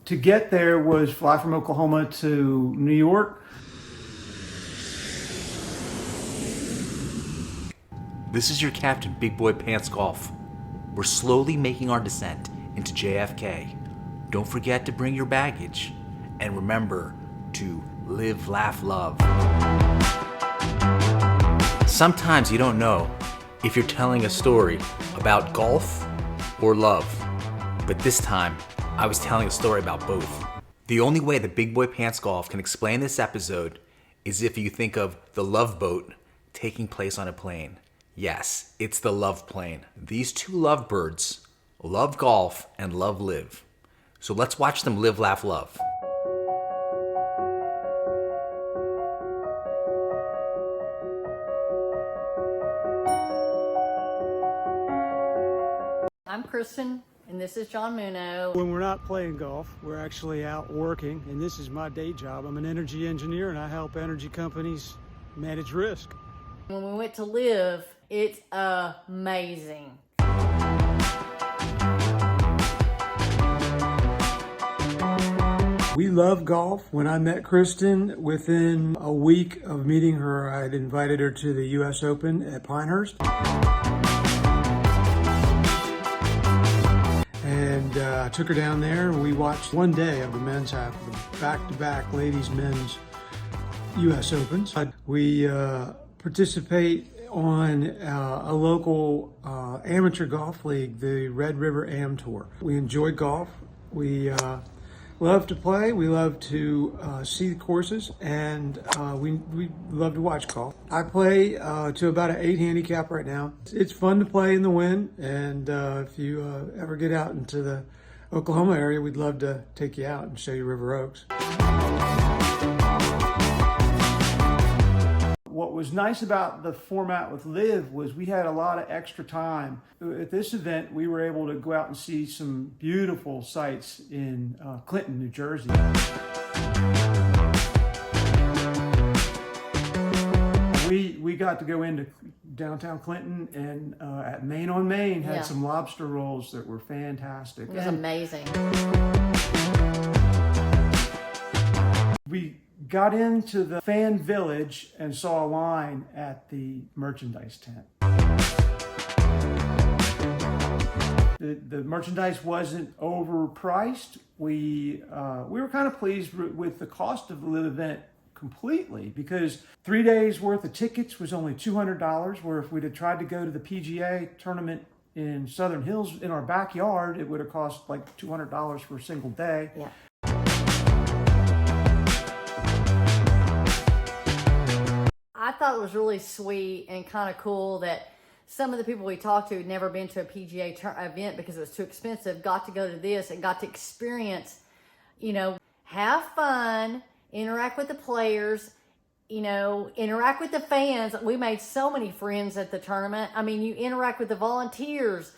To get there was fly from Oklahoma to New York. This is your captain, Big Boy Pants Golf. We're slowly making our descent into JFK. Don't forget to bring your baggage. And remember to live, laugh, love. Sometimes you don't know if you're telling a story about golf or love. But this time, I was telling a story about both. The only way that Big Boy Pants Golf can explain this episode is if you think of the Love Boat taking place on a plane. Yes, it's the Love Plane. These two lovebirds love golf and love live. So let's watch them live, laugh, love. I'm Kristen, and this is John Muno. When we're not playing golf, we're actually out working, and this is my day job. I'm an energy engineer, and I help energy companies manage risk. When we went to LIV, it's amazing. We love golf. When I met Kristen, within a week of meeting her, I'd invited her to the U.S. Open at Pinehurst. And I took her down there, and we watched one day of the men's half of the back-to-back ladies' men's U.S. Opens. We participate on a local amateur golf league, the Red River Am Tour. We enjoy golf. We love to play. We love to see the courses, and we love to watch golf. I play to about an 8 handicap right now. It's fun to play in the wind, and if you ever get out into the Oklahoma area, we'd love to take you out and show you River Oaks. What was nice about the format with LIV was we had a lot of extra time. At this event, we were able to go out and see some beautiful sights in Clinton, New Jersey. We got to go into downtown Clinton, and at Main on Main had some lobster rolls that were fantastic. It was amazing. We got into the fan village and saw a line at the merchandise tent. The merchandise wasn't overpriced. We were kind of pleased with the cost of the LIV event completely, because 3 days worth of tickets was only $200, where if we'd have tried to go to the PGA tournament in Southern Hills in our backyard, it would have cost like $200 for a single day. Yeah. I thought it was really sweet and kind of cool that some of the people we talked to who'd never been to a PGA event because it was too expensive got to go to this and got to experience, have fun, interact with the players, interact with the fans. We made so many friends at the tournament. I mean, you interact with the volunteers.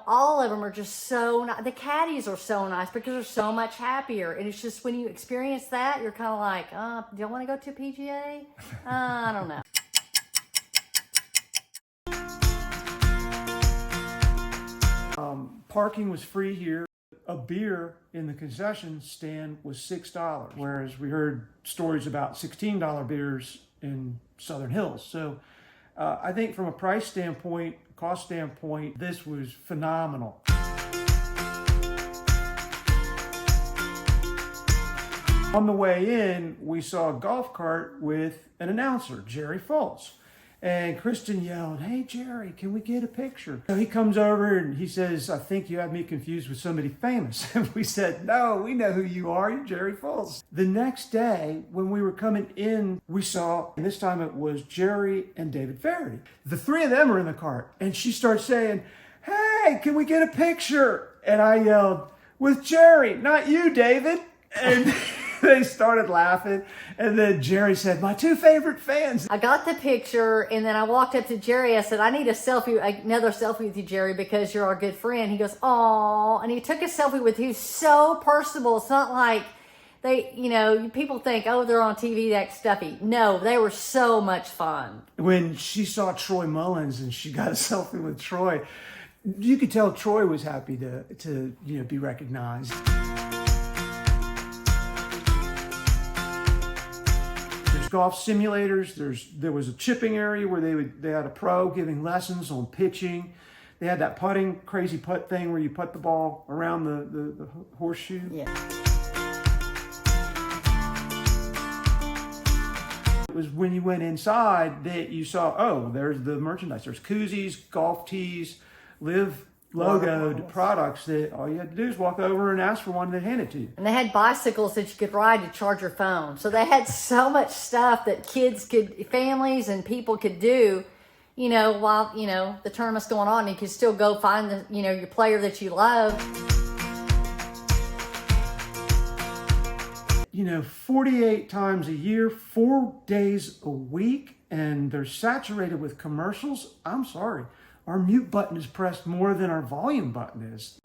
All of them are just so nice. The caddies are so nice because they're so much happier. And it's just when you experience that, you're kind of like, do you want to go to a PGA? I don't know. Parking was free here. A beer in the concession stand was $6, whereas we heard stories about $16 beers in Southern Hills. So I think from a price standpoint, cost standpoint, this was phenomenal. On the way in, we saw a golf cart with an announcer, Jerry Foltz. And Kristen yelled, "Hey, Jerry, can we get a picture?" So he comes over and he says, "I think you have me confused with somebody famous." And we said, "No, we know who you are. You're Jerry Foltz." The next day, when we were coming in, we saw, and this time it was Jerry and David Faraday. The three of them are in the cart. And she starts saying, "Hey, can we get a picture?" And I yelled, "With Jerry, not you, David." And they started laughing, and then Jerry said, "My two favorite fans." I got the picture, and then I walked up to Jerry. I said, "I need another selfie with you, Jerry, because you're our good friend." He goes, "Aw," and he took a selfie with you. So personable. It's not like people think, "Oh, they're on TV, that stuffy." No, they were so much fun. When she saw Troy Mullins and she got a selfie with Troy, you could tell Troy was happy to be recognized. golf simulators. There was a chipping area where they had a pro giving lessons on pitching. They had that putting, crazy putt thing where you put the ball around the horseshoe. Yeah. It was when you went inside that you saw, oh, there's the merchandise. There's koozies, golf tees, LIV logoed products that all you had to do is walk over and ask for one and they'd hand it to you. And they had bicycles that you could ride to charge your phone. So they had so much stuff that families and people could do, you know, while, you know, the tournament's going on. You could still go find the, you know, your player that you love. You know, 48 times a year, 4 days a week, and they're saturated with commercials. I'm sorry. Our mute button is pressed more than our volume button is.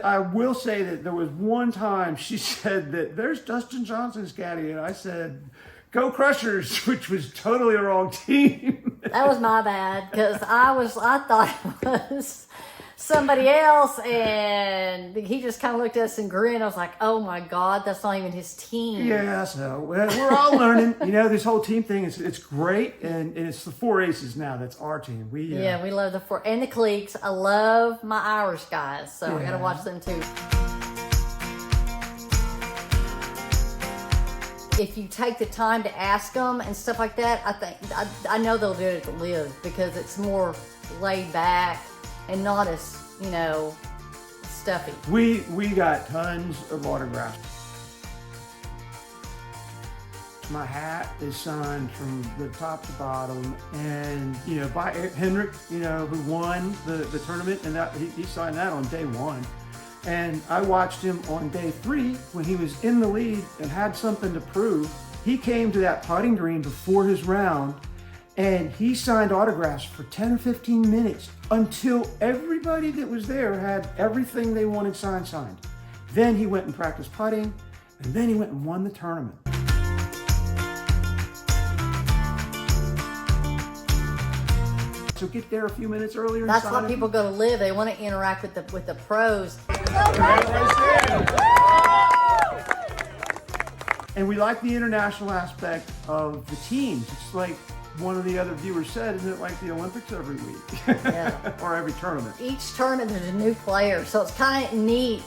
I will say that there was one time she said that there's Dustin Johnson's caddy, and I said, go Crushers, which was totally the wrong team. That was my bad, because I thought it was somebody else, and he just kind of looked at us and grinned. I was like, oh my God, that's not even his team. Yeah, so we're all learning. You know, this whole team thing, it's great, and it's the 4 aces now. That's our team. We love the 4 and the cliques. I love my Irish guys, so I got to watch them too. If you take the time to ask them and stuff like that, I know they'll do it at the LIV because it's more laid back and not as, you know, stuffy. We got tons of autographs. My hat is signed from the top to bottom, and you know, by Hendrick, you know, who won the tournament, and that he signed that on day 1. And I watched him on day 3 when he was in the lead and had something to prove. He came to that putting green before his round, and he signed autographs for 10 or 15 minutes until everybody that was there had everything they wanted signed. Then he went and practiced putting, and then he went and won the tournament. So get there a few minutes earlier. That's why people go to LIV. They want to interact with the pros. And we like the international aspect of the teams. It's like one of the other viewers said, isn't it like the Olympics every week? Yeah. Or every tournament. Each tournament there's a new player, so it's kind of neat,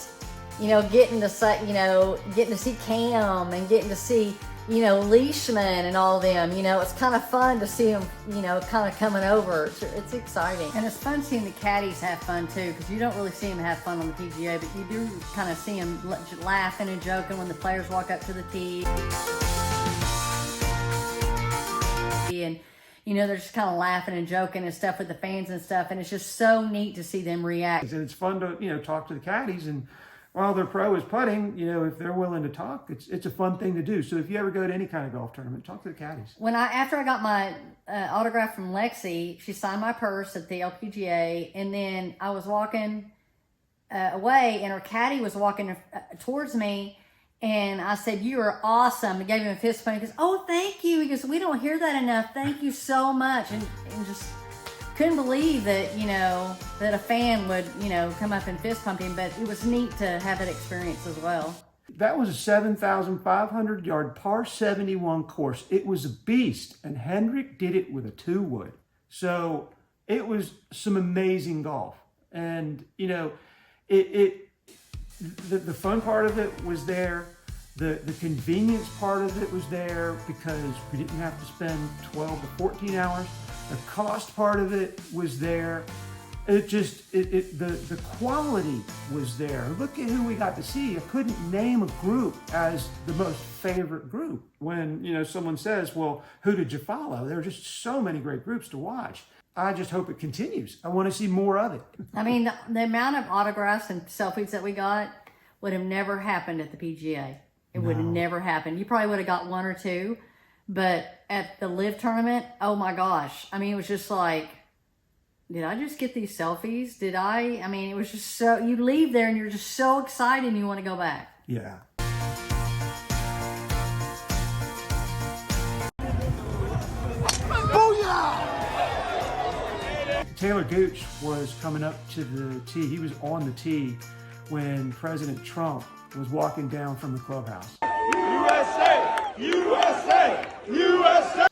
you know, getting to see Cam and getting to see, you know, Leishman and all them. You know, it's kind of fun to see them, you know, kind of coming over. It's exciting. And it's fun seeing the caddies have fun too, because you don't really see them have fun on the PGA, but you do kind of see them laughing and joking when the players walk up to the tee. And, you know, they're just kind of laughing and joking and stuff with the fans and stuff, and it's just so neat to see them react. And it's fun to, you know, talk to the caddies, and while their pro is putting, you know, if they're willing to talk, it's a fun thing to do. So if you ever go to any kind of golf tournament, talk to the caddies. After I got my autograph from Lexi, she signed my purse at the LPGA, and then I was walking away, and her caddy was walking towards me, and I said, "You are awesome." I gave him a fist bump. He goes, "Oh, thank you." He goes, "We don't hear that enough. Thank you so much." And just couldn't believe that, you know, that a fan would, you know, come up and fist pump him, but it was neat to have that experience as well. That was a 7,500 yard par 71 course. It was a beast, and Hendrick did it with a 2-wood. So it was some amazing golf. And, you know, the fun part of it was there. The convenience part of it was there because we didn't have to spend 12 to 14 hours. The cost part of it was there. The quality was there. Look at who we got to see. I couldn't name a group as the most favorite group. When, you know, someone says, well, who did you follow? There are just so many great groups to watch. I just hope it continues. I want to see more of it. I mean, the amount of autographs and selfies that we got would have never happened at the PGA. It would have never happened. You probably would have got 1 or 2. But at the LIV tournament, oh my gosh. I mean, it was just like, did I just get these selfies? I mean, it was just so, you leave there and you're just so excited and you want to go back. Yeah. Taylor Gooch was coming up to the tee. He was on the tee when President Trump was walking down from the clubhouse. USA! USA! USA!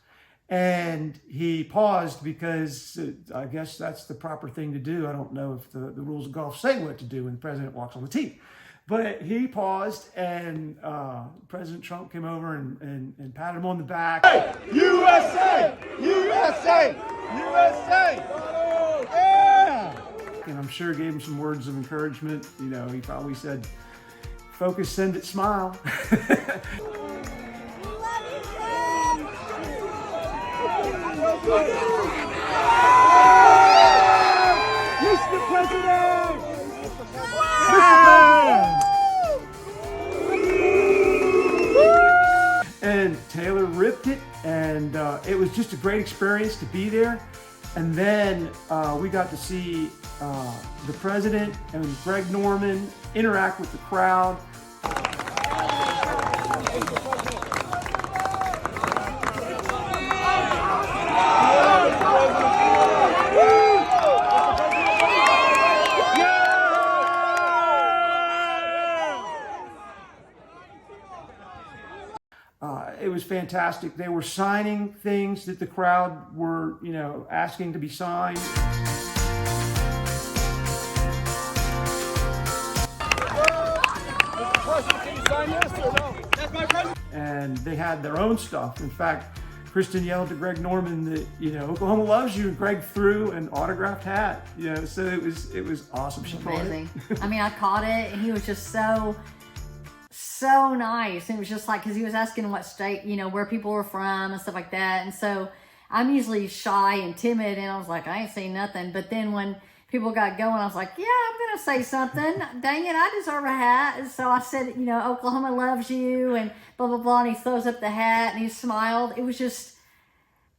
And he paused because I guess that's the proper thing to do. I don't know if the rules of golf say what to do when the president walks on the tee. But he paused, and President Trump came over and patted him on the back. USA! USA! USA! Yeah! And I'm sure gave him some words of encouragement. You know, he probably said, focus, send it, smile. Mr. President! And Taylor ripped it, and it was just a great experience to be there. And then we got to see the president and Greg Norman interact with the crowd. It was fantastic. They were signing things that the crowd were, you know, asking to be signed. And they had their own stuff. In fact, Kristen yelled to Greg Norman that, you know, Oklahoma loves you, and Greg threw an autographed hat. You know, so it was awesome. She caught Amazing. it. I mean, I caught it, and he was just so nice. And it was just like, because he was asking what state, you know, where people were from and stuff like that. And so I'm usually shy and timid, and I was like, I ain't saying nothing. But then when people got going, I was like, yeah, I'm going to say something. Dang it, I deserve a hat. And so I said, you know, Oklahoma loves you, and blah, blah, blah. And he throws up the hat, and he smiled. It was just,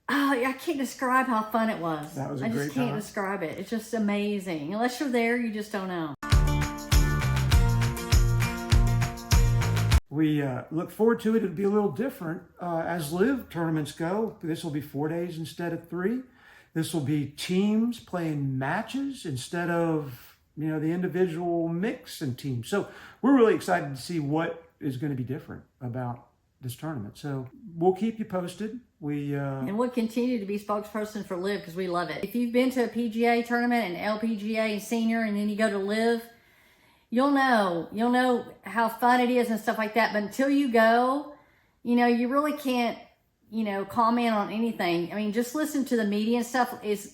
oh, I can't describe how fun it was. That was a I great just can't time. describe it. It's just amazing. Unless you're there, you just don't know. We look forward to it. It'll be a little different as LIV tournaments go. This will be 4 days instead of 3. This will be teams playing matches instead of, you know, the individual mix and teams. So we're really excited to see what is going to be different about this tournament. So we'll keep you posted. And we'll continue to be spokesperson for LIV because we love it. If you've been to a PGA tournament and LPGA and senior, and then you go to LIV, you'll know how fun it is and stuff like that. But until you go, you know, you really can't, you know, comment on anything. I mean, just listen to the media and stuff it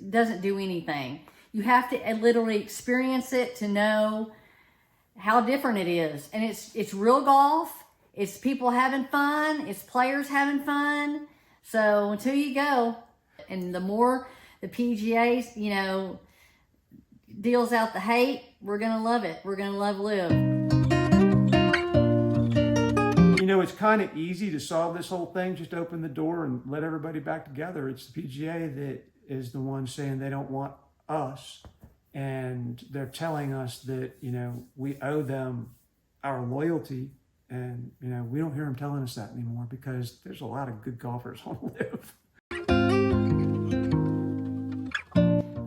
doesn't do anything. You have to literally experience it to know how different it is. And it's real golf. It's people having fun. It's players having fun. So until you go, and the more the PGA, you know, deals out the hate, we're going to love it. We're going to love LIV. You know, it's kind of easy to solve this whole thing. Just open the door and let everybody back together. It's the PGA that is the one saying they don't want us. And they're telling us that, you know, we owe them our loyalty. And, you know, we don't hear them telling us that anymore because there's a lot of good golfers on LIV.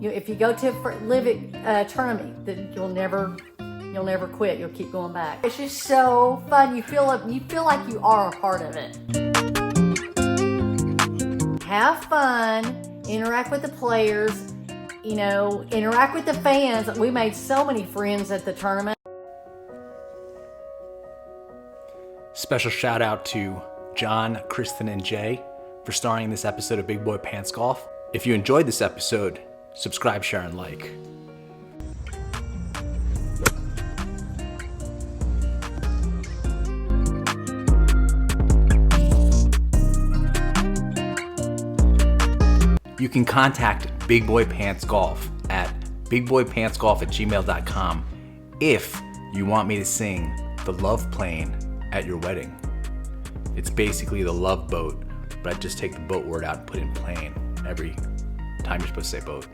If you go to a LIV tournament, then you'll never quit. You'll keep going back. It's just so fun. You feel like you are a part of it. Have fun. Interact with the players. You know, interact with the fans. We made so many friends at the tournament. Special shout out to John, Kristen, and Jay for starring in this episode of Big Boy Pants Golf. If you enjoyed this episode, subscribe, share, and like. You can contact Big Boy Pants Golf at bigboypantsgolf@gmail.com if you want me to sing the Love Plane at your wedding. It's basically the love boat, but I just take the boat word out and put in plane every time you're supposed to say boat.